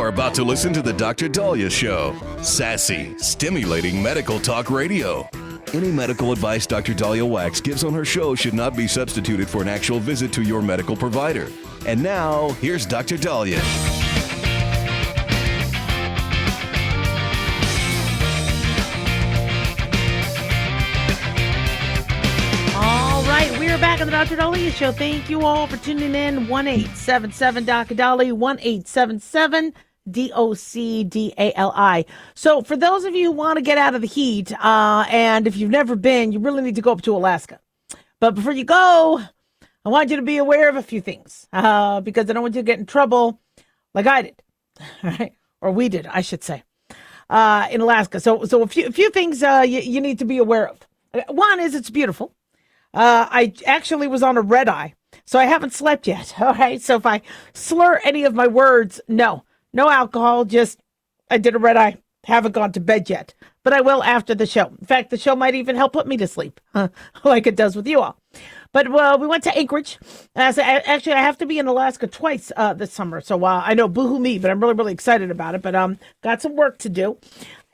are about to listen to the Dr. Dahlia Show. Sassy, stimulating medical talk radio. Any medical advice Dr. Dahlia Wax gives on her show should not be substituted for an actual visit to your medical provider. And now, here's Dr. Dahlia. All right, we are back on the Dr. Dahlia Show. Thank you all for tuning in. 1-877 Dr. Dahlia, 1-877 DOCDALI. So for those of you who want to get out of the heat, and if you've never been, you really need to go up to Alaska. But before you go, I want you to be aware of a few things, because I don't want you to get in trouble like I did, right? Or we did, I should say, in Alaska. So a few things you need to be aware of. One is it's beautiful. I actually was on a red eye, so I haven't slept yet. All right. So if I slur any of my words, no alcohol, just I did a red eye. Haven't gone to bed yet, but I will after the show. In fact, the show might even help put me to sleep, like it does with you all. But we went to Anchorage. Actually, I have to be in Alaska twice this summer. So I know, boohoo me, but I'm really, really excited about it. But got some work to do.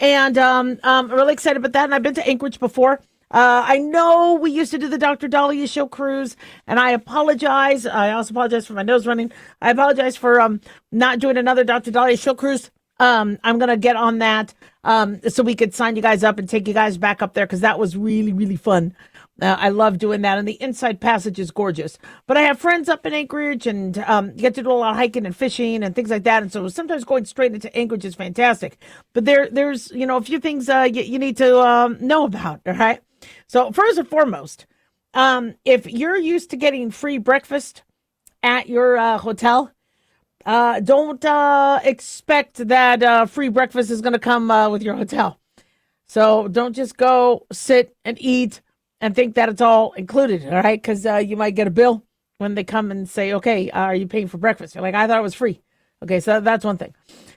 And I'm really excited about that. And I've been to Anchorage before. I know we used to do the Dr. Dahlia Show cruise, and I apologize. I also apologize for my nose running. I apologize for not doing another Dr. Dahlia Show cruise. I'm going to get on that so we could sign you guys up and take you guys back up there, because that was really, really fun. I love doing that, and the Inside Passage is gorgeous. But I have friends up in Anchorage, and get to do a lot of hiking and fishing and things like that. And so sometimes going straight into Anchorage is fantastic. But there's a few things you need to know about, all right? So first and foremost, if you're used to getting free breakfast at your hotel, don't expect that free breakfast is going to come with your hotel. So don't just go sit and eat and think that it's all included, all right? Because you might get a bill when they come and say, okay, are you paying for breakfast? You're like, I thought it was free. Okay, so that's one thing.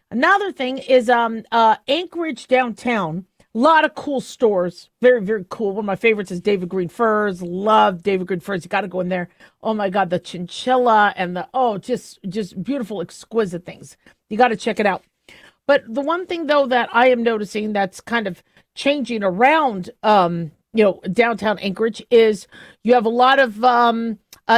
Another thing is Anchorage downtown. A lot of cool stores. Very, very cool. One of my favorites is David Green Furs. Love David Green Furs. You got to go in there. Oh, my God. The chinchilla and just beautiful, exquisite things. You got to check it out. But the one thing, though, that I am noticing that's kind of changing around, downtown Anchorage is you have a lot of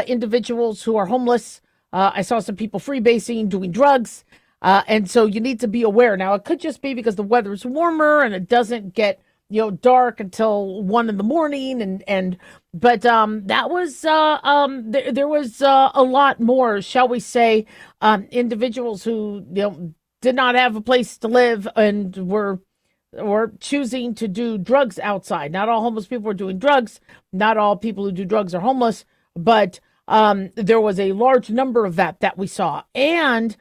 individuals who are homeless. I saw some people freebasing, doing drugs. And so you need to be aware. Now, it could just be because the weather is warmer and it doesn't get, dark until 1 a.m. But that was, there was a lot more, shall we say, individuals who, did not have a place to live and were choosing to do drugs outside. Not all homeless people are doing drugs. Not all people who do drugs are homeless, but there was a large number of that we saw. And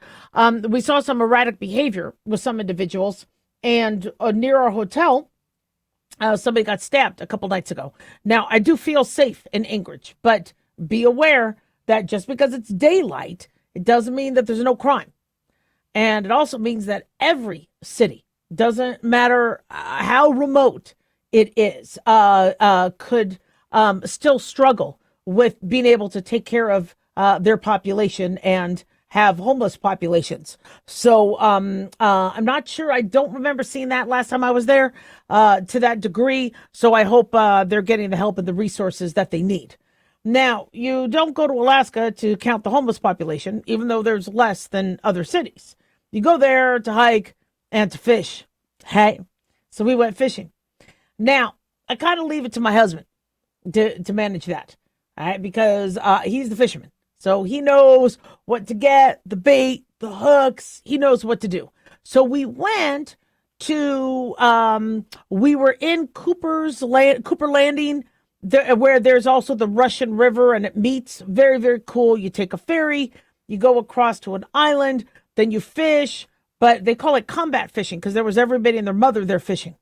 we saw some erratic behavior with some individuals. And near our hotel, somebody got stabbed a couple nights ago. Now, I do feel safe in Anchorage, but be aware that just because it's daylight, it doesn't mean that there's no crime. And it also means that every city, doesn't matter how remote it is, could still struggle with being able to take care of their population and have homeless populations. So I'm not sure. I don't remember seeing that last time I was there to that degree. So I hope they're getting the help and the resources that they need. Now, you don't go to Alaska to count the homeless population, even though there's less than other cities. You go there to hike and to fish. Hey, so we went fishing. Now, I kind of leave it to my husband to manage that. All right, because he's the fisherman. So he knows what to get, the bait, the hooks. He knows what to do. So we went to, we were in Cooper Landing, where there's also the Russian River and it meets. Very, very cool. You take a ferry, you go across to an island, then you fish. But they call it combat fishing because there was everybody and their mother there fishing.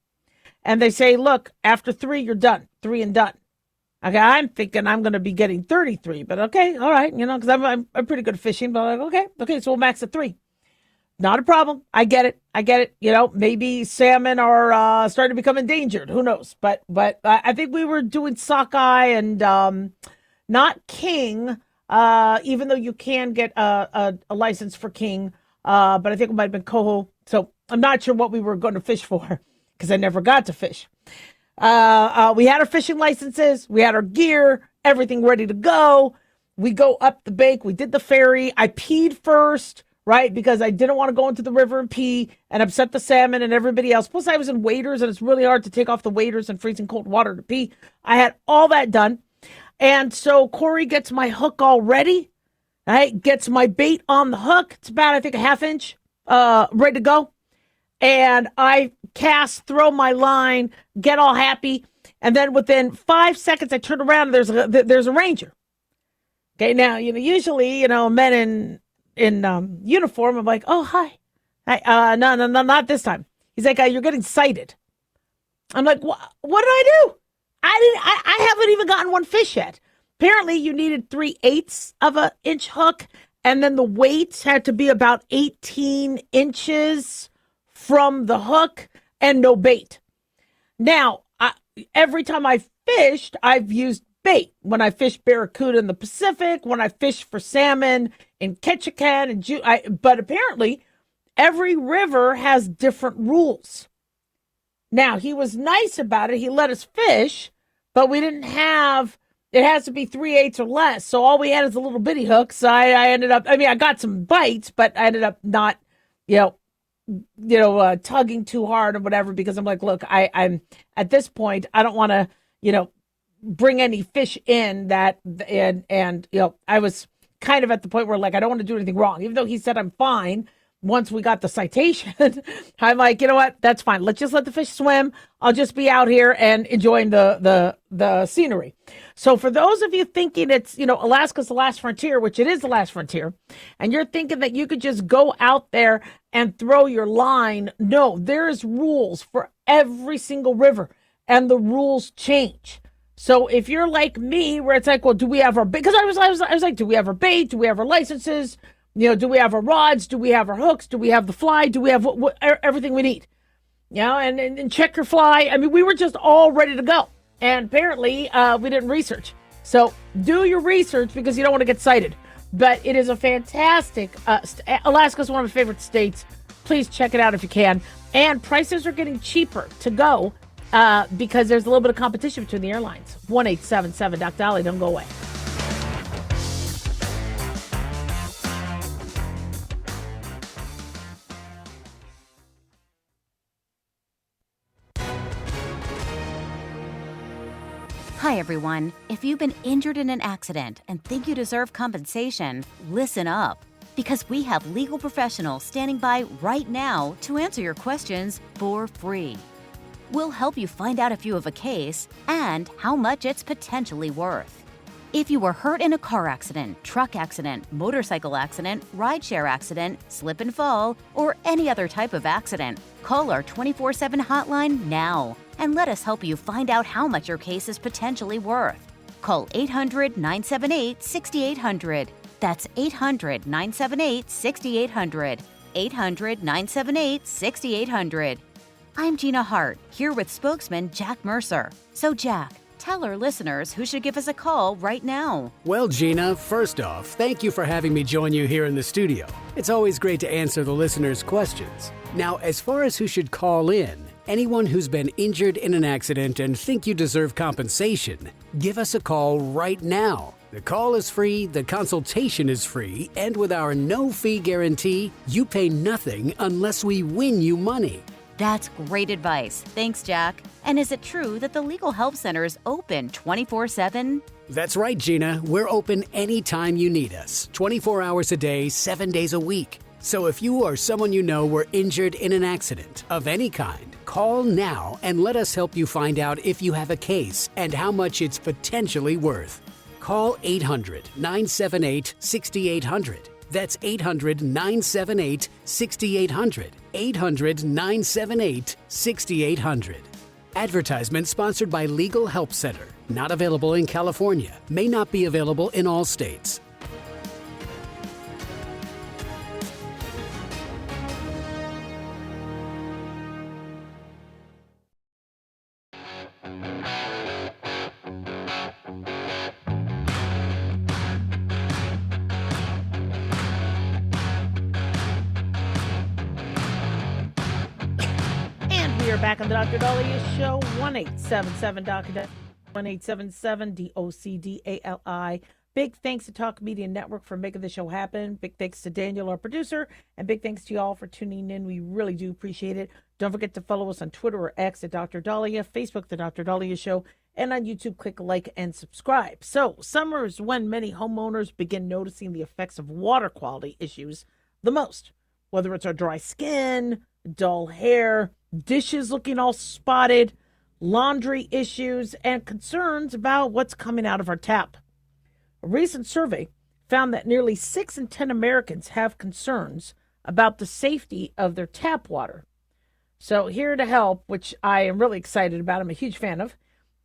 And they say, look, after 3, you're done. 3 and done. Okay, I'm thinking I'm going to be getting 33, but okay, all right, because I'm pretty good at fishing, but like, okay, so we'll max at 3. Not a problem. I get it. Maybe salmon are starting to become endangered. Who knows? But I think we were doing sockeye and not king, even though you can get a license for king. but I think it might have been coho. So I'm not sure what we were going to fish for because I never got to fish. We had our fishing licenses, we had our gear, everything ready to go. We go up the bank, we did the ferry. I peed first, right? Because I didn't want to go into the river and pee and upset the salmon and everybody else. Plus, I was in waders, and it's really hard to take off the waders in freezing cold water to pee. I had all that done. And so Corey gets my hook all ready, right? Gets my bait on the hook. It's about, I think, a half inch, ready to go. And I cast, throw my line, get all happy. And then within 5 seconds, I turn around and there's a ranger. Okay, now, usually, men in uniform, I'm like, oh, hi. No, not this time. He's like, you're getting sighted. I'm like, what did I do? I haven't even gotten one fish yet. Apparently, you needed 3/8 of an inch hook, and then the weight had to be about 18 inches from the hook and no bait. Now, every time I fished, I've used bait. When I fished barracuda in the Pacific, when I fished for salmon in Ketchikan, but apparently every river has different rules. Now, he was nice about it. He let us fish, but we didn't have, it has to be 3/8 or less. So all we had is a little bitty hook. So I ended up, I got some bites, but I ended up not, tugging too hard or whatever, because I'm like, look, I'm at this point, I don't want to, bring any fish in that, and I was kind of at the point where, like, I don't want to do anything wrong, even though he said I'm fine. Once we got the citation, I'm like, you know what? That's fine. Let's just let the fish swim. I'll just be out here and enjoying the scenery. So for those of you thinking it's, Alaska's the last frontier, which it is the last frontier, and you're thinking that you could just go out there and throw your line, no, there's rules for every single river, and the rules change. So if you're like me, where it's like, well, do we have our bait? Because I was like, do we have our bait? Do we have our licenses? Do we have our rods? Do we have our hooks? Do we have the fly? Do we have everything we need? And check your fly. I mean, we were just all ready to go. And apparently, we didn't research. So do your research, because you don't want to get cited. But it is a fantastic, Alaska's one of my favorite states. Please check it out if you can. And prices are getting cheaper to go, because there's a little bit of competition between the airlines. 1-877 Doc Dolly. Don't go away. Hi, everyone. If you've been injured in an accident and think you deserve compensation, listen up. Because we have legal professionals standing by right now to answer your questions for free. We'll help you find out if you have a case and how much it's potentially worth. If you were hurt in a car accident, truck accident, motorcycle accident, rideshare accident, slip and fall, or any other type of accident, call our 24/7 hotline now and let us help you find out how much your case is potentially worth. Call 800-978-6800. That's 800-978-6800. 800-978-6800. I'm Gina Hart, here with spokesman Jack Mercer. So Jack, tell our listeners who should give us a call right now. Well, Gina, first off, thank you for having me join you here in the studio. It's always great to answer the listeners' questions. Now, as far as who should call in, anyone who's been injured in an accident and think you deserve compensation, give us a call right now. The call is free, the consultation is free, and with our no-fee guarantee, you pay nothing unless we win you money. That's great advice. Thanks, Jack. And is it true that the Legal Help Center is open 24/7? That's right, Gina. We're open anytime you need us, 24 hours a day, 7 days a week. So if you or someone you know were injured in an accident of any kind, call now and let us help you find out if you have a case and how much it's potentially worth. Call 800-978-6800. That's 800-978-6800. 800-978-6800. Advertisement sponsored by Legal Help Center. Not available in California. May not be available in all states. We're back on the Dr. Dahlia Show. 1-877 Dr. 1-877-DOCDALI. Big thanks to Talk Media Network for making the show happen. Big thanks to Daniel, our producer, and big thanks to y'all for tuning in. We really do appreciate it. Don't forget to follow us on Twitter or X at Dr. Dahlia, Facebook, The Dr. Dahlia Show, and on YouTube, click like and subscribe. So, summer is when many homeowners begin noticing the effects of water quality issues the most, whether it's our dry skin, dull hair, dishes looking all spotted, laundry issues, and concerns about what's coming out of our tap. A recent survey found that nearly 6 in 10 Americans have concerns about the safety of their tap water. So here to help, which I am really excited about, I'm a huge fan of,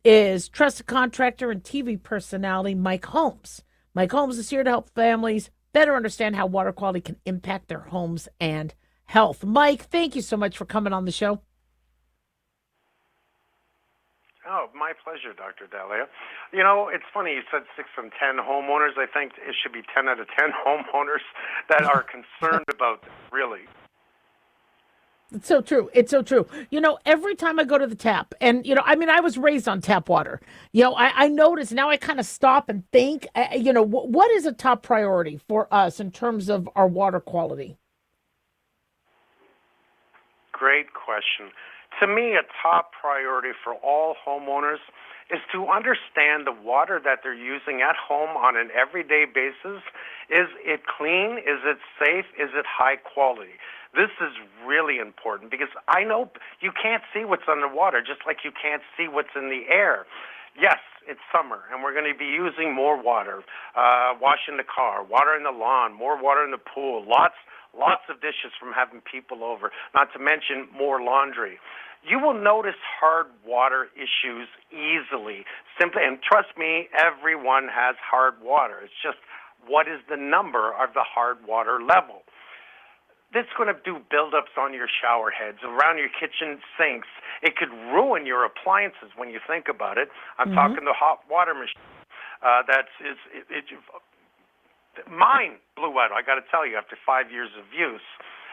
is trusted contractor and TV personality Mike Holmes. Mike Holmes is here to help families better understand how water quality can impact their homes and health. Mike, thank you so much for coming on the show. Oh, my pleasure, Dr. Dahlia. You know, it's funny, you said 6 from 10 homeowners. I think it should be 10 out of 10 homeowners that are concerned about this, really. It's so true. It's so true. You know, every time I go to the tap, and, you know, I mean, I was raised on tap water. You know, I notice now I kind of stop and think, you know, what is a top priority for us in terms of our water quality? Great question. To me, a top priority for all homeowners is to understand the water that they're using at home on an everyday basis. Is it clean? Is it safe? Is it high quality? This is really important because I know you can't see what's underwater, just like you can't see what's in the air. Yes, it's summer, and we're going to be using more water, washing the car, watering the lawn, more water in the pool, lots of dishes from having people over, not to mention more laundry. You will notice hard water issues easily. Simply, and trust me, everyone has hard water. It's just what is the number of the hard water level? This is going to do buildups on your shower heads, around your kitchen sinks. It could ruin your appliances when you think about it. I'm talking the hot water machine. Mine blew out, I got to tell you, after 5 years of use.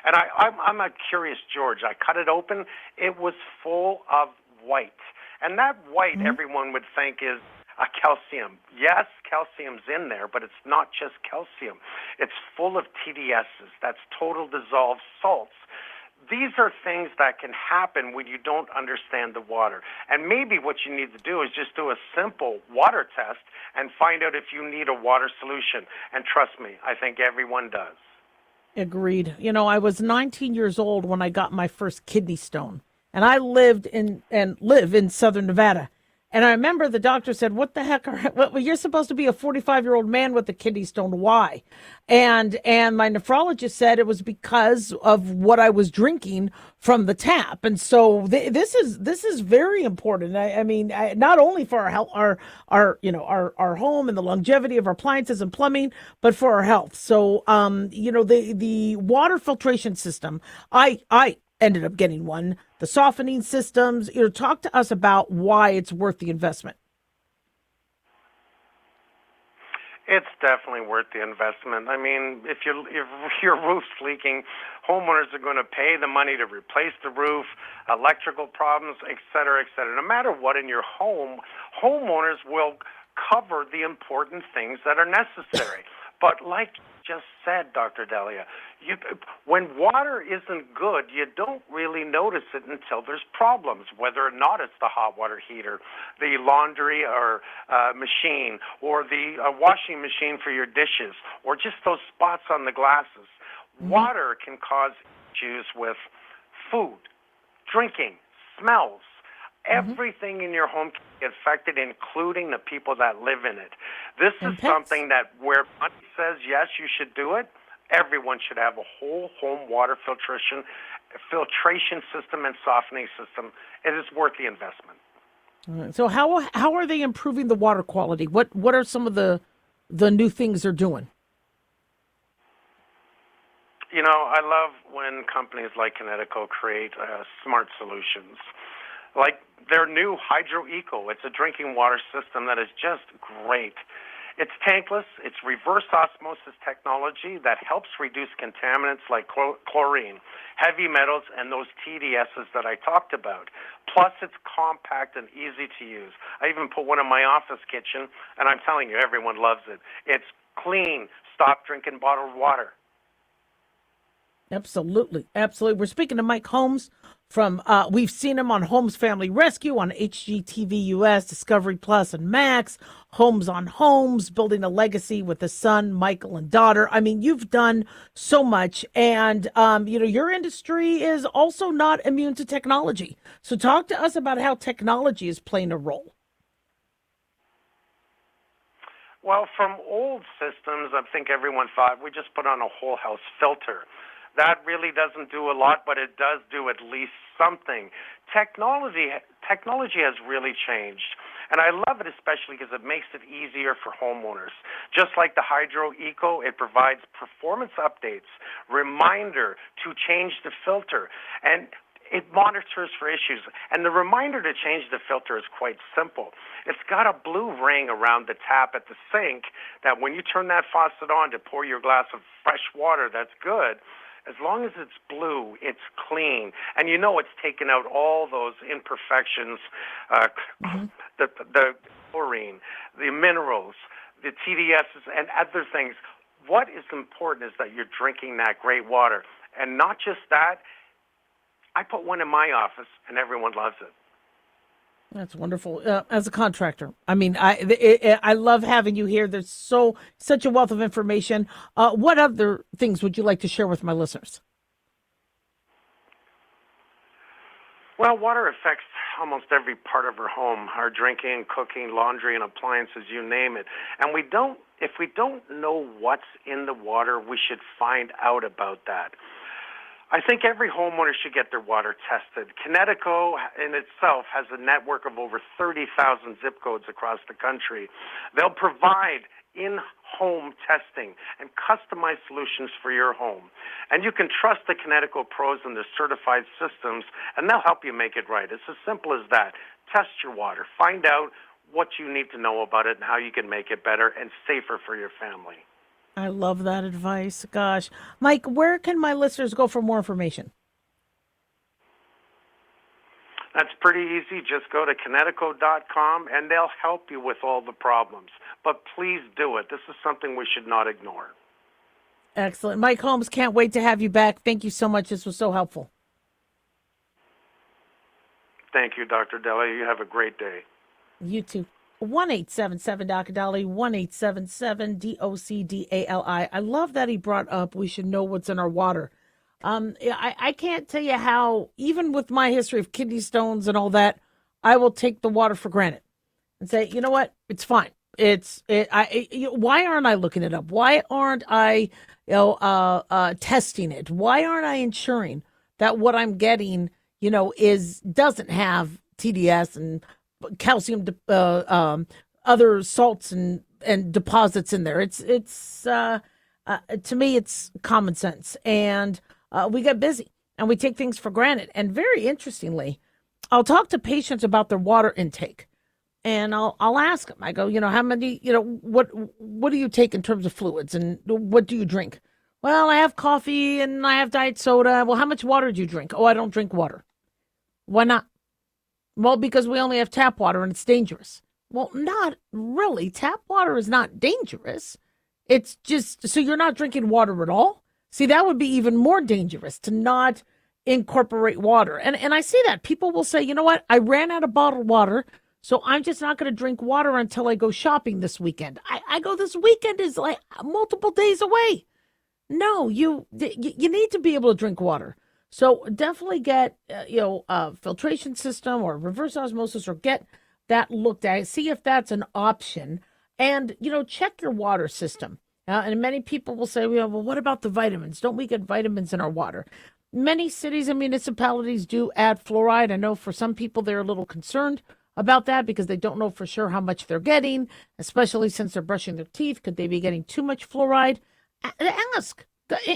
And I'm a curious George. I cut it open. It was full of white. And that white, everyone would think, is a calcium. Yes, calcium's in there, but it's not just calcium. It's full of TDSs. That's total dissolved salts. These are things that can happen when you don't understand the water. And maybe what you need to do is just do a simple water test and find out if you need a water solution. And trust me, I think everyone does. Agreed. You know, I was 19 years old when I got my first kidney stone, and I live in Southern Nevada. And I remember the doctor said, what the heck you're supposed to be a 45-year-old man with a kidney stone. Why? And my nephrologist said it was because of what I was drinking from the tap. And so this is very important. I mean, not only for our health, our home and the longevity of our appliances and plumbing, but for our health. So, the water filtration system, I ended up getting one. The softening systems, talk to us about why it's worth the investment. It's definitely worth the investment. I mean, if your roof's leaking, homeowners are going to pay the money to replace the roof, electrical problems, et cetera, et cetera. No matter what in your home, homeowners will cover the important things that are necessary. But like you just said, Dr. Dahlia, when water isn't good, you don't really notice it until there's problems, whether or not it's the hot water heater, the laundry or machine, or the washing machine for your dishes, or just those spots on the glasses. Water can cause issues with food, drinking, smells. Everything in your home can be affected, including the people that live in it. This is something that where money says, yes, you should do it, everyone should have a whole home water filtration system and softening system. It is worth the investment. So how are they improving the water quality? What are some of the new things they're doing? You know, I love when companies like Kinetico create smart solutions. Like their new Hydro Eco, it's a drinking water system that is just great. It's tankless. It's reverse osmosis technology that helps reduce contaminants like chlorine, heavy metals, and those TDSs that I talked about. Plus, it's compact and easy to use. I even put one in my office kitchen, and I'm telling you, everyone loves it. It's clean. Stop drinking bottled water. Absolutely. Absolutely. We're speaking to Mike Holmes from, we've seen him on Holmes Family Rescue on HGTV US, Discovery Plus, and Max. Holmes on Homes, building a legacy with a son, Michael, and daughter. I mean, you've done so much, and your industry is also not immune to technology. So talk to us about how technology is playing a role. Well, from old systems, I think everyone thought we just put on a whole house filter. That really doesn't do a lot, but it does do at least something. Technology has really changed, and I love it especially because it makes it easier for homeowners. Just like the Hydro Eco, it provides performance updates, reminder to change the filter, and it monitors for issues. And the reminder to change the filter is quite simple. It's got a blue ring around the tap at the sink that when you turn that faucet on to pour your glass of fresh water that's good, as long as it's blue, it's clean. And you know it's taken out all those imperfections, the chlorine, the minerals, the TDSs, and other things. What is important is that you're drinking that great water. And not just that, I put one in my office, and everyone loves it. That's wonderful. As a contractor, I mean, I love having you here. There's such a wealth of information. What other things would you like to share with my listeners? Well, water affects almost every part of our home, our drinking, cooking, laundry, and appliances, you name it. And if we don't know what's in the water, we should find out about that. I think every homeowner should get their water tested. Connecticut in itself has a network of over 30,000 zip codes across the country. They'll provide in-home testing and customized solutions for your home. And you can trust the Connecticut pros and their certified systems, and they'll help you make it right. It's as simple as that. Test your water. Find out what you need to know about it and how you can make it better and safer for your family. I love that advice. Gosh. Mike, where can my listeners go for more information? That's pretty easy. Just go to Connecticut.com and they'll help you with all the problems. But please do it. This is something we should not ignore. Excellent. Mike Holmes, can't wait to have you back. Thank you so much. This was so helpful. Thank you, Dr. Dahlia. You have a great day. You too. 1-877-Dr. 1-877-DOCDALI. I love that he brought up we should know what's in our water. I can't tell you how, even with my history of kidney stones and all that, I will take the water for granted and say, you know what, it's fine. Why aren't I looking it up? Why aren't I, testing it? Why aren't I ensuring that what I'm getting, doesn't have TDS and calcium, other salts and deposits in there. It's to me, it's common sense. And we get busy and we take things for granted. And very interestingly, I'll talk to patients about their water intake, and I'll ask them. I go, how many, what do you take in terms of fluids, and what do you drink? Well, I have coffee and I have diet soda. Well, how much water do you drink? Oh, I don't drink water. Why not? Well, because we only have tap water and it's dangerous. Well, not really. Tap water is not dangerous. It's just, so you're not drinking water at all? See, that would be even more dangerous to not incorporate water. And I see that. People will say, you know what? I ran out of bottled water, so I'm just not going to drink water until I go shopping this weekend. I go, this weekend is like multiple days away. No, you need to be able to drink water. So definitely get, a filtration system or reverse osmosis, or get that looked at. See if that's an option. And, check your water system. And many people will say, well, what about the vitamins? Don't we get vitamins in our water? Many cities and municipalities do add fluoride. I know for some people they're a little concerned about that because they don't know for sure how much they're getting, especially since they're brushing their teeth. Could they be getting too much fluoride? Ask,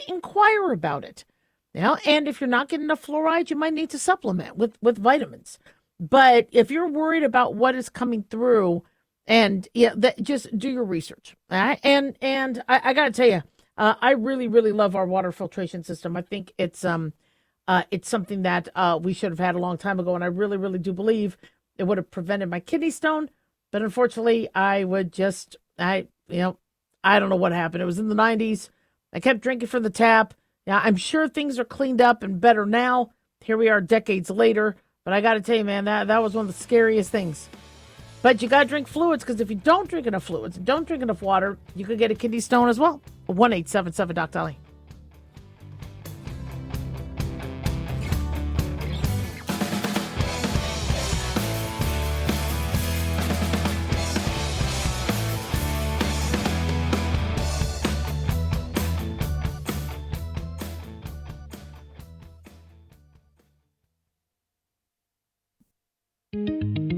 inquire about it. And if you're not getting enough fluoride, you might need to supplement with vitamins. But if you're worried about what is coming through And yeah, just do your research. All right? And I got to tell you, I really, really love our water filtration system. I think it's something that we should have had a long time ago. And I really, really do believe it would have prevented my kidney stone. But unfortunately, I don't know what happened. It was in the 90s. I kept drinking from the tap. Yeah, I'm sure things are cleaned up and better now. Here we are decades later. But I got to tell you, man, that was one of the scariest things. But you got to drink fluids, because if you don't drink enough fluids, don't drink enough water, you could get a kidney stone as well. 1-877-Doc-Dolly.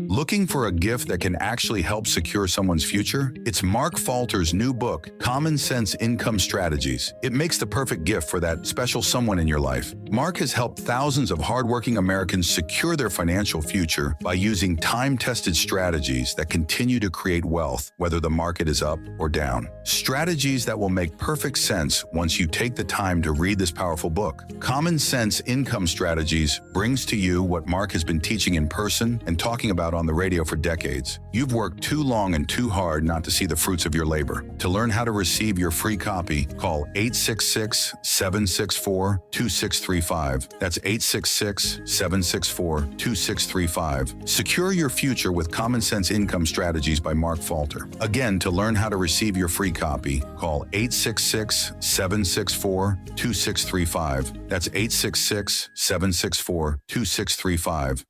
Looking for a gift that can actually help secure someone's future? It's Mark Falter's new book, Common Sense Income Strategies. It makes the perfect gift for that special someone in your life. Mark has helped thousands of hardworking Americans secure their financial future by using time-tested strategies that continue to create wealth, whether the market is up or down. Strategies that will make perfect sense once you take the time to read this powerful book. Common Sense Income Strategies brings to you what Mark has been teaching in person and talking about on the radio for decades. You've worked too long and too hard not to see the fruits of your labor. To learn how to receive your free copy, call 866-764-2635. That's 866-764-2635. Secure your future with Common Sense Income Strategies by Mark Falter. Again, to learn how to receive your free copy, call 866-764-2635. That's 866-764-2635.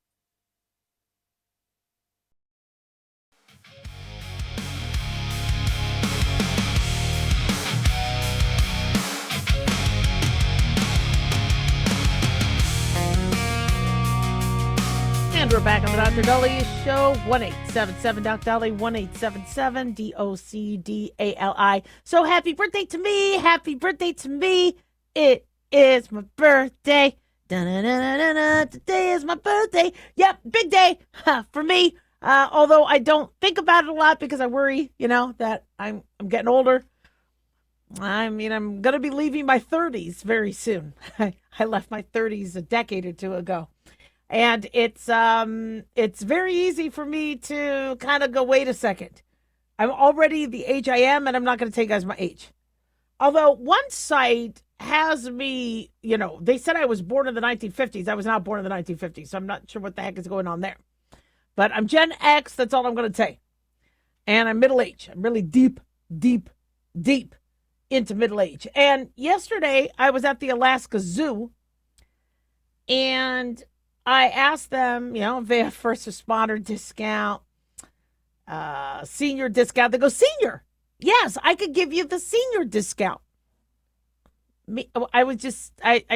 And we're back on the Dr. Dolly Show. 1-877-Doc-Dolly, 1-877-DOCDALI. So happy birthday to me. Happy birthday to me. It is my birthday. Da-na-na-na-na-na. Today is my birthday. Yep, big day for me. Although I don't think about it a lot because I worry, that I'm getting older. I'm going to be leaving my 30s very soon. I left my 30s a decade or two ago. And it's very easy for me to kind of go, wait a second. I'm already the age I am, and I'm not going to tell you guys my age. Although one site has me, they said I was born in the 1950s. I was not born in the 1950s, so I'm not sure what the heck is going on there. But I'm Gen X. That's all I'm going to say. And I'm middle age. I'm really deep into middle age. And yesterday I was at the Alaska Zoo, and I asked them, if they have first responder discount, senior discount. They go, senior. Yes, I could give you the senior discount. I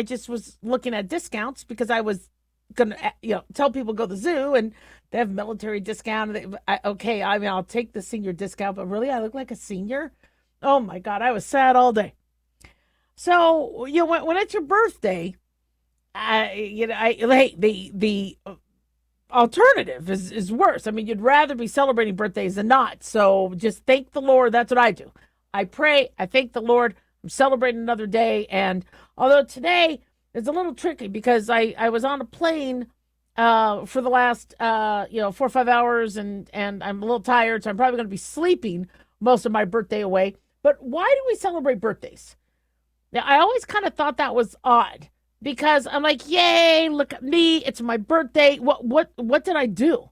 just was looking at discounts because I was going to, tell people go to the zoo and they have military discount. I'll take the senior discount, but really I look like a senior. Oh my God, I was sad all day. So, when it's your birthday, the alternative is worse. I mean, you'd rather be celebrating birthdays than not. So just thank the Lord. That's what I do. I pray. I thank the Lord. I'm celebrating another day. And although today is a little tricky because I was on a plane for the last 4 or 5 hours and I'm a little tired, so I'm probably going to be sleeping most of my birthday away. But why do we celebrate birthdays? Now, I always kind of thought that was odd. Because I'm like, yay, look at me. It's my birthday. What did I do?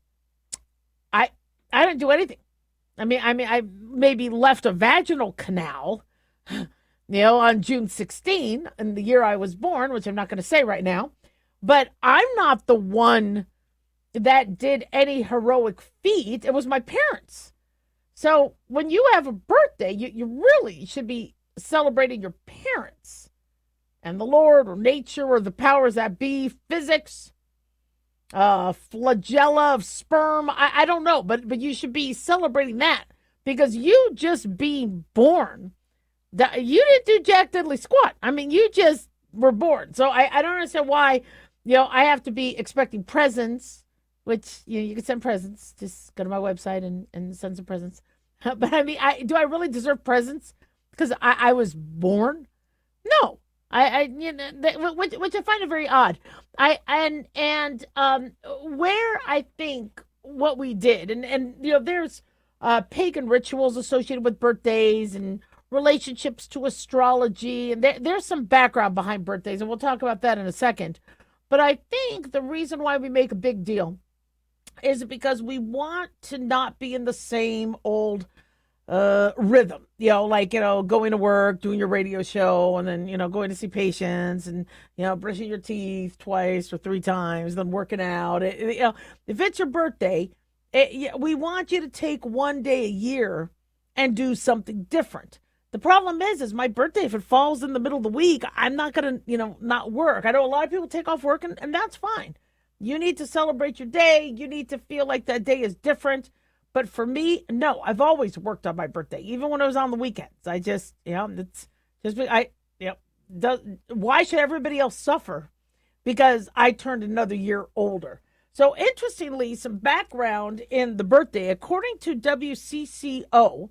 I didn't do anything. I mean, I maybe left a vaginal canal, on June 16, in the year I was born, which I'm not going to say right now. But I'm not the one that did any heroic feat. It was my parents. So when you have a birthday, you really should be celebrating your parents. And the Lord or nature or the powers that be, physics, flagella of sperm. I don't know, but you should be celebrating that because you just being born, you didn't do jack diddly squat. I mean, you just were born. So I don't understand why, I have to be expecting presents which you can send presents. Just go to my website and send some presents. But I mean, do I really deserve presents because I was born? No, which I find it very odd. Where I think what we did, and there's pagan rituals associated with birthdays and relationships to astrology, and there's some background behind birthdays, and we'll talk about that in a second. But I think the reason why we make a big deal is because we want to not be in the same old rhythm, going to work, doing your radio show, and then going to see patients, and brushing your teeth twice or three times, then working out. If it's your birthday, we want you to take one day a year and do something different. The problem is my birthday, if it falls in the middle of the week, I'm not gonna not work. I know a lot of people take off work, and that's fine. You need to celebrate your day. You need to feel like that day is different. But for me, no, I've always worked on my birthday, even when I was on the weekends. I just, it's just, why should everybody else suffer? Because I turned another year older. So interestingly, some background in the birthday, according to WCCO,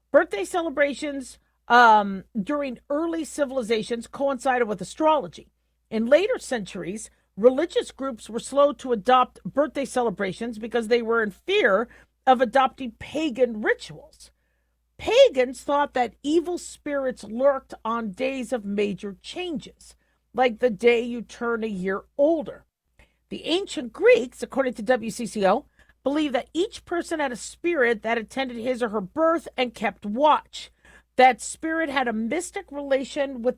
birthday celebrations during early civilizations coincided with astrology. In later centuries, religious groups were slow to adopt birthday celebrations because they were in fear of adopting pagan rituals. Pagans thought that evil spirits lurked on days of major changes, like the day you turn a year older. The ancient Greeks, according to WCCO, believed that each person had a spirit that attended his or her birth and kept watch. That spirit had a mystic relation with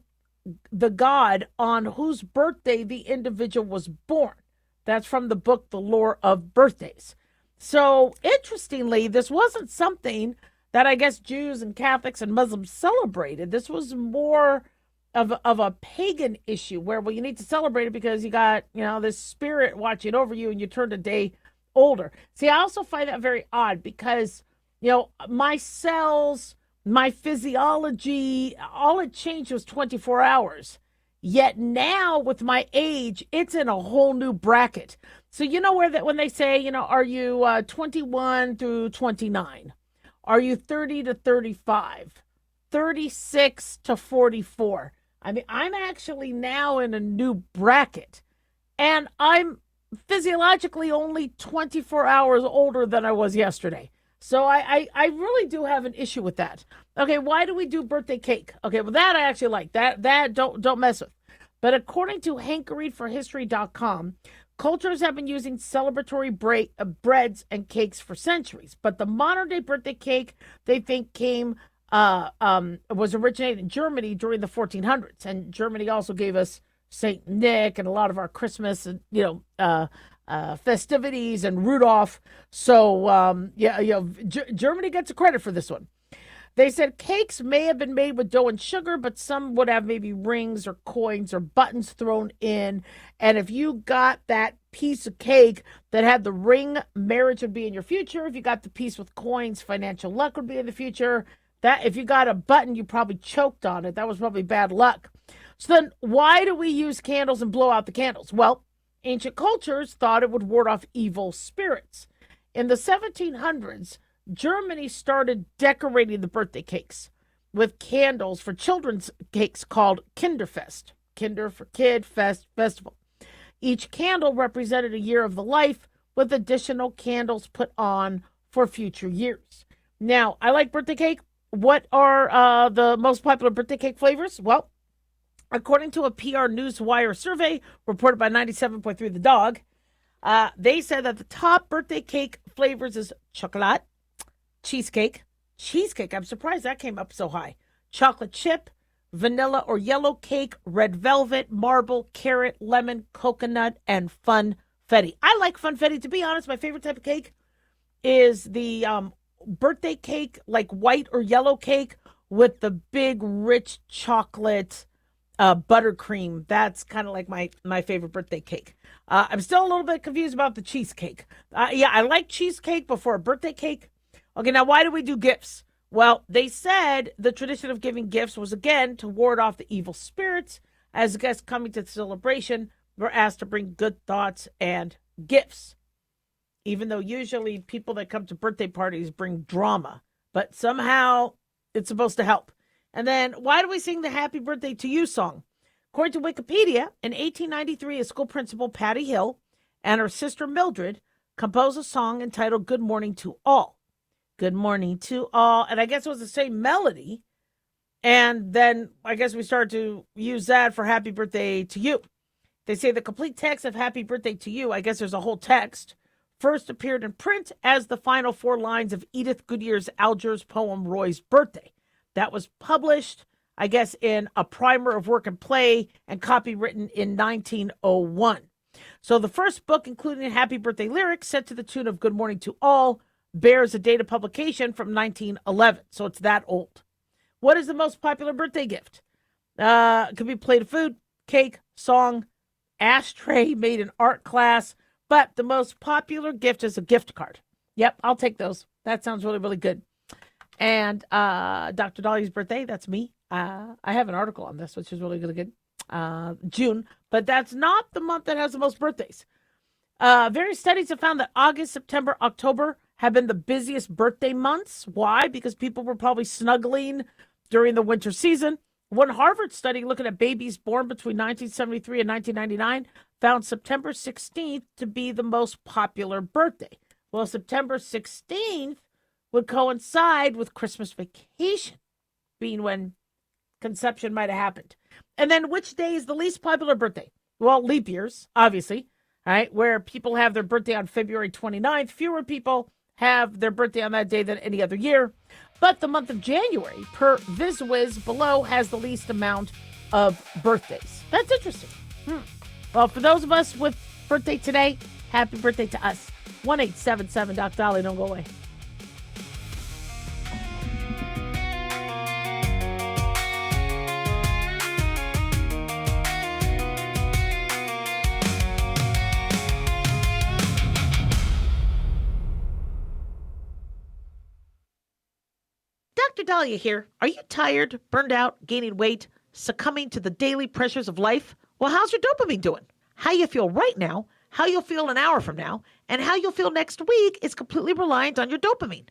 the god on whose birthday the individual was born. That's from the book, The Lore of Birthdays. So, interestingly, this wasn't something that I guess Jews and Catholics and Muslims celebrated. This was more of a pagan issue where, well, you need to celebrate it because you got, this spirit watching over you and you turned a day older. See, I also find that very odd because, my cells, my physiology, all it changed was 24 hours. Yet now with my age, it's in a whole new bracket. So when they say, are you 21 through 29? Are you 30 to 35? 36 to 44? I mean, I'm actually now in a new bracket. And I'm physiologically only 24 hours older than I was yesterday. So I really do have an issue with that. Okay, why do we do birthday cake? Okay, well, that I actually like. That don't mess with. But according to hankeryforhistory.com, cultures have been using celebratory breads and cakes for centuries. But the modern-day birthday cake, they think, was originated in Germany during the 1400s. And Germany also gave us Saint Nick and a lot of our Christmas and, festivities and Rudolph. So, Germany gets a credit for this one. They said cakes may have been made with dough and sugar, but some would have maybe rings or coins or buttons thrown in. And if you got that piece of cake that had the ring, marriage would be in your future. If you got the piece with coins, financial luck would be in the future. That if you got a button, you probably choked on it. That was probably bad luck. So then why do we use candles and blow out the candles? Well, ancient cultures thought it would ward off evil spirits. In the 1700s, Germany started decorating the birthday cakes with candles for children's cakes called Kinderfest. Kinder for kid, fest, festival. Each candle represented a year of the life with additional candles put on for future years. Now, I like birthday cake. What are the most popular birthday cake flavors? Well, according to a PR Newswire survey reported by 97.3 The Dog, they said that the top birthday cake flavors is chocolate, cheesecake. I'm surprised that came up so high. Chocolate chip, vanilla or yellow cake, red velvet, marble, carrot, lemon, coconut, and funfetti. I like funfetti. To be honest, my favorite type of cake is the birthday cake, like white or yellow cake with the big, rich chocolate buttercream. That's kind of like my favorite birthday cake. I'm still a little bit confused about the cheesecake. I like cheesecake before a birthday cake. Okay, now why do we do gifts? Well, they said the tradition of giving gifts was, again, to ward off the evil spirits. As guests coming to the celebration were asked to bring good thoughts and gifts. even though usually people that come to birthday parties bring drama, but somehow it's supposed to help. And then, why do we sing the Happy Birthday to You song? According to Wikipedia, in 1893, a school principal, Patty Hill, and her sister Mildred composed a song entitled Good Morning to All. Good morning to all. And I guess it was the same melody. And then I guess we started to use that for Happy Birthday to You. They say the complete text of Happy Birthday to You, I guess there's a whole text, first appeared in print as the final 4 lines of Edith Goodyear's Algiers poem, Roy's Birthday. That was published, I guess, in a primer of work and play and copywritten in 1901. So the first book, including Happy Birthday lyrics set to the tune of Good Morning to All, bears a date of publication from 1911. So it's that old. What is the most popular birthday gift? It could be plate of food, cake, song, ashtray made in art class. But the most popular gift is a gift card. Yep, I'll take those. That sounds really, really good. And Dr. Dalia's birthday, that's me. I have an article on this, which is really, really good. June, but that's not the month that has the most birthdays. Various studies have found that August, September, October have been the busiest birthday months. Why? Because people were probably snuggling during the winter season. One Harvard study looking at babies born between 1973 and 1999 found September 16th to be the most popular birthday. Well, September 16th would coincide with Christmas vacation, being when conception might have happened. And then which day is the least popular birthday? Well, leap years, obviously, right? Where people have their birthday on February 29th. Fewer people have their birthday on that day than any other year. But the month of January, per VizWiz below, has the least amount of birthdays. That's interesting. Well, for those of us with birthday today, happy birthday to us. 1-877 Doc Dolly, don't go away. Dr. Dahlia here. Are you tired, burned out, gaining weight, succumbing to the daily pressures of life? Well, how's your dopamine doing? How you feel right now, how you'll feel an hour from now, and how you'll feel next week is completely reliant on your dopamine.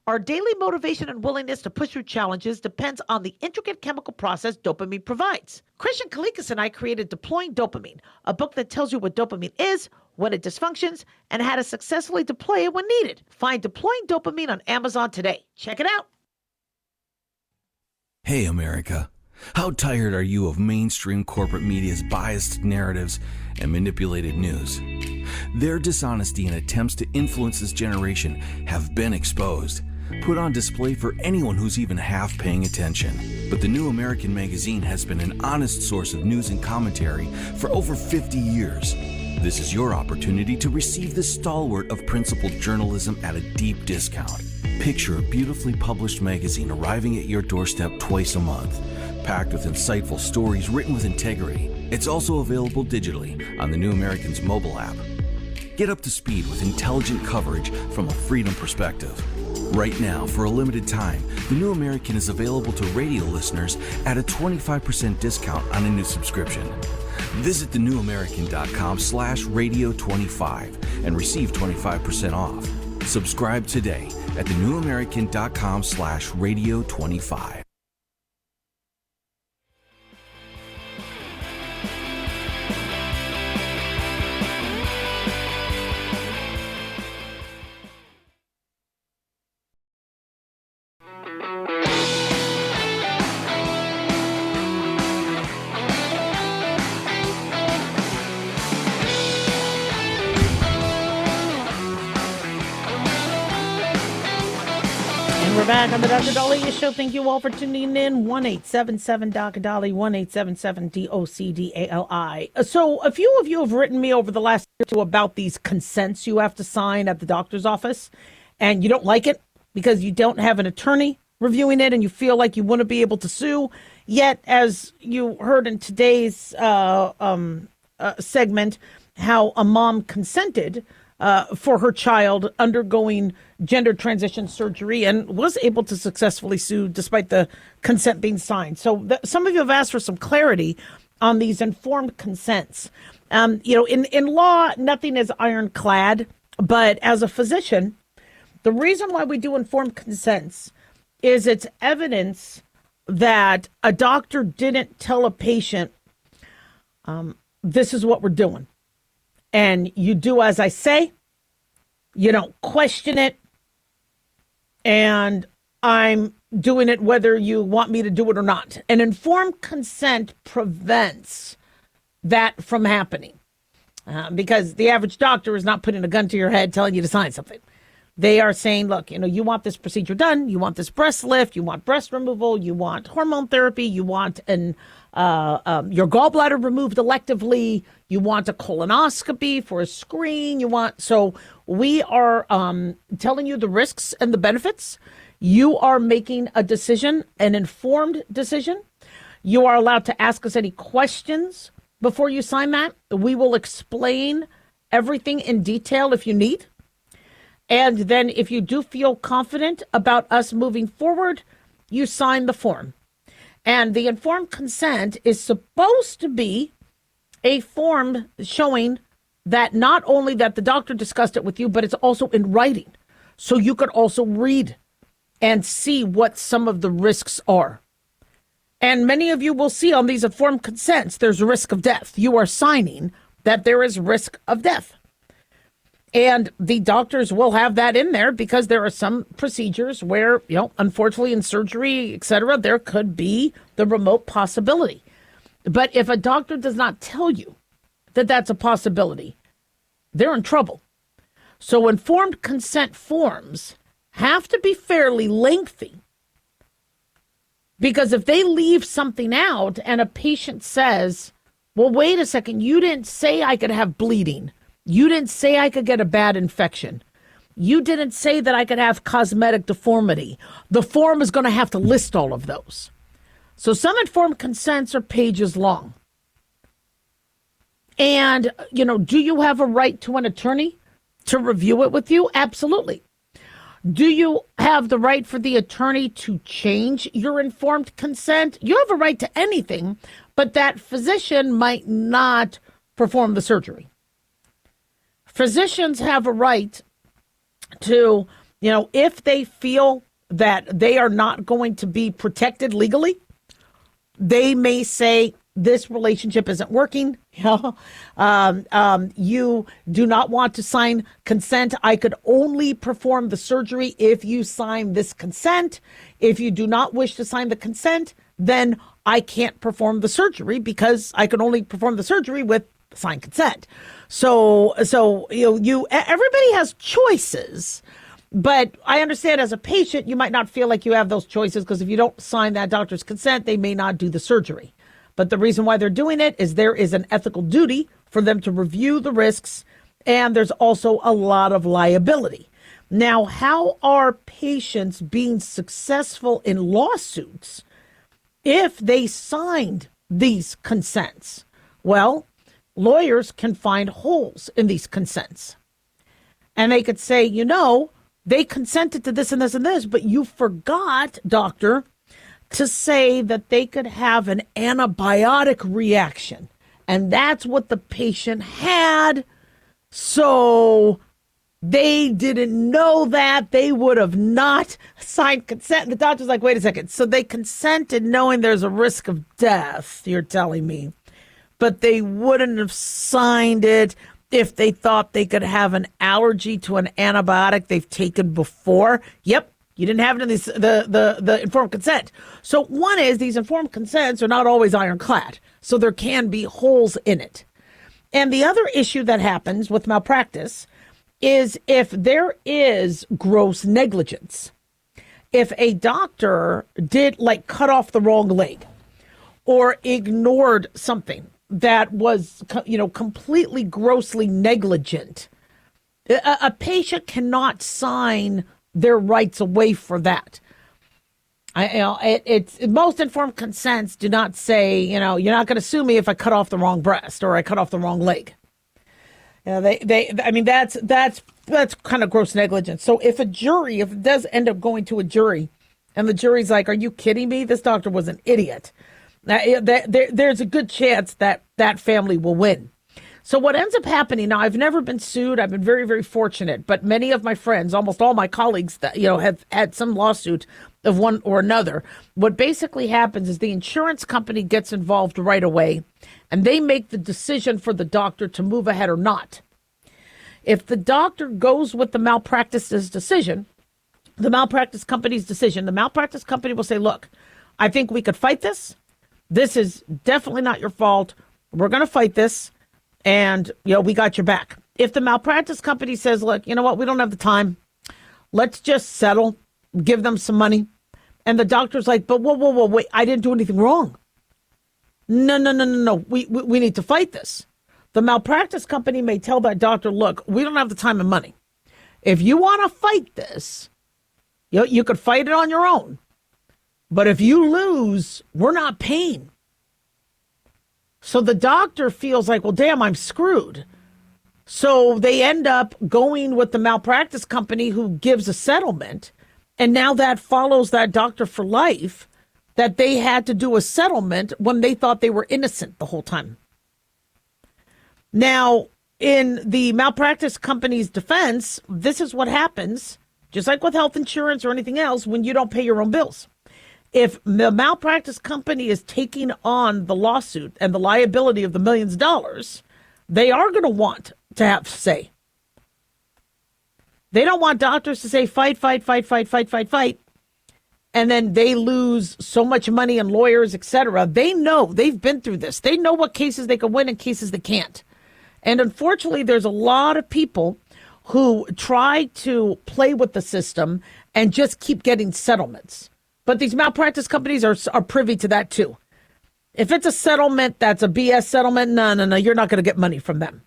Our daily motivation and willingness to push through challenges depends on the intricate chemical process dopamine provides. Christian Kalikas and I created Deploying Dopamine, a book that tells you what dopamine is, when it dysfunctions, and how to successfully deploy it when needed. Find Deploying Dopamine on Amazon today. Check it out. Hey, America. How tired are you of mainstream corporate media's biased narratives and manipulated news? Their dishonesty and attempts to influence this generation have been exposed, put on display for anyone who's even half paying attention. But the New American Magazine has been an honest source of news and commentary for over 50 years. This is your opportunity to receive the stalwart of principled journalism at a deep discount. Picture a beautifully published magazine arriving at your doorstep twice a month, packed with insightful stories written with integrity. It's also available digitally on the New American's mobile app. Get up to speed with intelligent coverage from a freedom perspective. Right now, for a limited time, the New American is available to radio listeners at a 25% discount on a new subscription. Visit thenewamerican.com/radio25 and receive 25% off. Subscribe today at thenewamerican.com/radio25. We're back on the Dr. Dahlia Show. Thank you all for tuning in. 1-877-DOC-DALI, 1-877-DOCDALI. So a few of you have written me over the last year or two about these consents you have to sign at the doctor's office, and you don't like it because you don't have an attorney reviewing it and you feel like you wouldn't be able to sue. Yet, as you heard in today's segment, how a mom consented for her child undergoing gender transition surgery and was able to successfully sue despite the consent being signed. So some of you have asked for some clarity on these informed consents. In law, nothing is ironclad. But as a physician, the reason why we do informed consents is it's evidence that a doctor didn't tell a patient, this is what we're doing. And you do as I say, you don't question it, and I'm doing it whether you want me to do it or not. An informed consent prevents that from happening because the average doctor is not putting a gun to your head telling you to sign something. They are saying, look, you want this procedure done, you want this breast lift, you want breast removal, you want hormone therapy, you want your gallbladder removed electively, you want a colonoscopy for a screen, so we are telling you the risks and the benefits. You are making a decision, an informed decision. You are allowed to ask us any questions before you sign that. We will explain everything in detail if you need. And then if you do feel confident about us moving forward, you sign the form. And the informed consent is supposed to be a form showing that not only that the doctor discussed it with you, but it's also in writing. So you could also read and see what some of the risks are. And many of you will see on these informed consents, there's risk of death. You are signing that there is risk of death. And the doctors will have that in there because there are some procedures where, unfortunately in surgery, et cetera, there could be the remote possibility. But if a doctor does not tell you that that's a possibility, they're in trouble. So informed consent forms have to be fairly lengthy. Because if they leave something out and a patient says, well, wait a second, you didn't say I could have bleeding. You didn't say I could get a bad infection. You didn't say that I could have cosmetic deformity. The form is going to have to list all of those. So some informed consents are pages long. And, do you have a right to an attorney to review it with you? Absolutely. Do you have the right for the attorney to change your informed consent? You have a right to anything, but that physician might not perform the surgery. Physicians have a right to, if they feel that they are not going to be protected legally, they may say, this relationship isn't working. You do not want to sign consent. I could only perform the surgery if you sign this consent. If you do not wish to sign the consent, then I can't perform the surgery because I can only perform the surgery with signed consent. So everybody has choices. But I understand as a patient, you might not feel like you have those choices because if you don't sign that doctor's consent, they may not do the surgery. But the reason why they're doing it is there is an ethical duty for them to review the risks, and there's also a lot of liability. Now, how are patients being successful in lawsuits if they signed these consents? Well, lawyers can find holes in these consents. And they could say, they consented to this and this and this, but you forgot, doctor, to say that they could have an antibiotic reaction. And that's what the patient had. So they didn't know that. They would have not signed consent. The doctor's like, wait a second. So they consented knowing there's a risk of death, you're telling me. But they wouldn't have signed it if they thought they could have an allergy to an antibiotic they've taken before. Yep. You didn't have it in the informed consent. So one is these informed consents are not always ironclad. So there can be holes in it. And the other issue that happens with malpractice is if there is gross negligence. If a doctor did cut off the wrong leg or ignored something that was, completely grossly negligent, a patient cannot sign their rights away for that. It's most informed consents do not say, you're not going to sue me if I cut off the wrong breast or I cut off the wrong leg. That's kind of gross negligence. So if it does end up going to a jury and the jury's like, are you kidding me? This doctor was an idiot. There's a good chance that family will win. So what ends up happening now, I've never been sued. I've been very, very fortunate, but many of my friends, almost all my colleagues that, have had some lawsuit of one or another. What basically happens is the insurance company gets involved right away and they make the decision for the doctor to move ahead or not. If the doctor goes with the malpractice's decision, the malpractice company's decision, the malpractice company will say, look, I think we could fight this. This is definitely not your fault. We're going to fight this. And, we got your back. If the malpractice company says, look, you know what, we don't have the time. Let's just settle, give them some money. And the doctor's like, but whoa, wait, I didn't do anything wrong. No. We need to fight this. The malpractice company may tell that doctor, look, we don't have the time and money. If you want to fight this, you could fight it on your own. But if you lose, we're not paying. So the doctor feels like, well, damn, I'm screwed. So they end up going with the malpractice company who gives a settlement. And now that follows that doctor for life, that they had to do a settlement when they thought they were innocent the whole time. Now, in the malpractice company's defense, this is what happens, just like with health insurance or anything else, when you don't pay your own bills. If the malpractice company is taking on the lawsuit and the liability of the millions of dollars, they are going to want to have say. They don't want doctors to say fight, and then they lose so much money and lawyers, etc. They know, they've been through this. They know what cases they can win and cases they can't. And unfortunately, there's a lot of people who try to play with the system and just keep getting settlements. But these malpractice companies are privy to that too. If it's a settlement that's a BS settlement, no, you're not going to get money from them.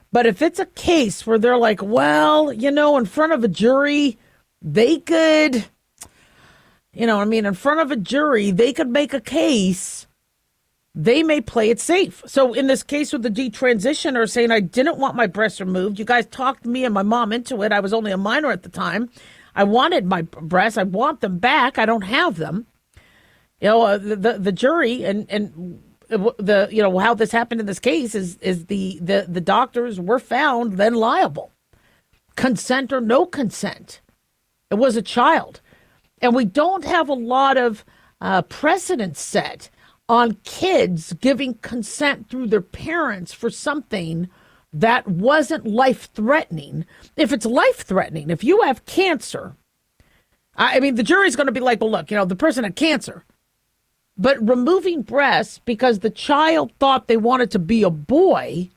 But if it's a case where they're like, well, in front of a jury, they could, in front of a jury, they could make a case, they may play it safe. So in this case with the detransitioner saying, I didn't want my breasts removed. You guys talked me and my mom into it. I was only a minor at the time. I wanted my breasts. I want them back. I don't have them. The jury and the how this happened in this case is the doctors were found then liable. Consent or no consent. It was a child. And we don't have a lot of precedent set on kids giving consent through their parents for something that wasn't life-threatening. If it's life-threatening, if you have cancer, the jury's going to be like, well, look, the person had cancer. But removing breasts because the child thought they wanted to be a boy,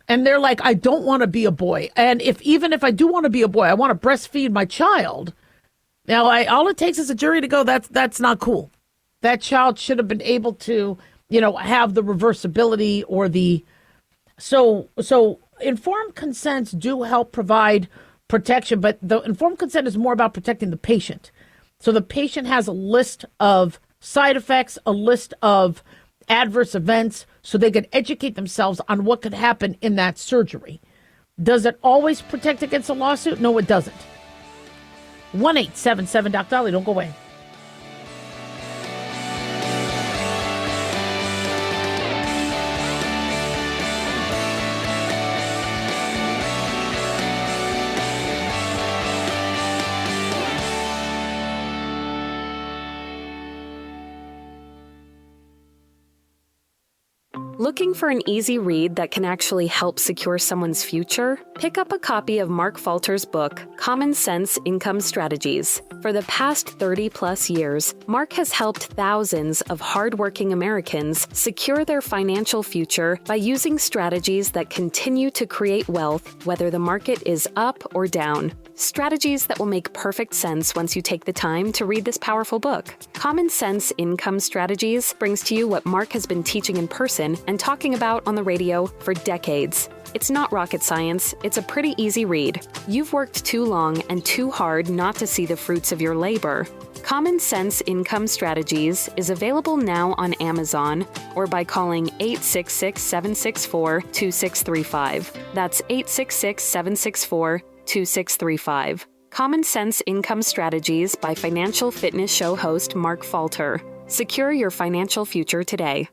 and they're like, I don't want to be a boy. And even if I do want to be a boy, I want to breastfeed my child. Now, all it takes is a jury to go, that's not cool. That child should have been able to, have the reversibility or the... So informed consents do help provide protection, but the informed consent is more about protecting the patient. So the patient has a list of side effects, a list of adverse events, so they can educate themselves on what could happen in that surgery. Does it always protect against a lawsuit? No, it doesn't. 1-877-Doc-Dolly. Don't go away. Looking for an easy read that can actually help secure someone's future? Pick up a copy of Mark Falter's book, Common Sense Income Strategies. For the past 30-plus years, Mark has helped thousands of hardworking Americans secure their financial future by using strategies that continue to create wealth, whether the market is up or down. Strategies that will make perfect sense once you take the time to read this powerful book. Common Sense Income Strategies brings to you what Mark has been teaching in person and talking about on the radio for decades. It's not rocket science, it's a pretty easy read. You've worked too long and too hard not to see the fruits of your labor. Common Sense Income Strategies is available now on Amazon or by calling 866-764-2635. That's 866-764-2635. Common Sense Income Strategies by financial fitness show host Mark Falter. Secure your financial future today.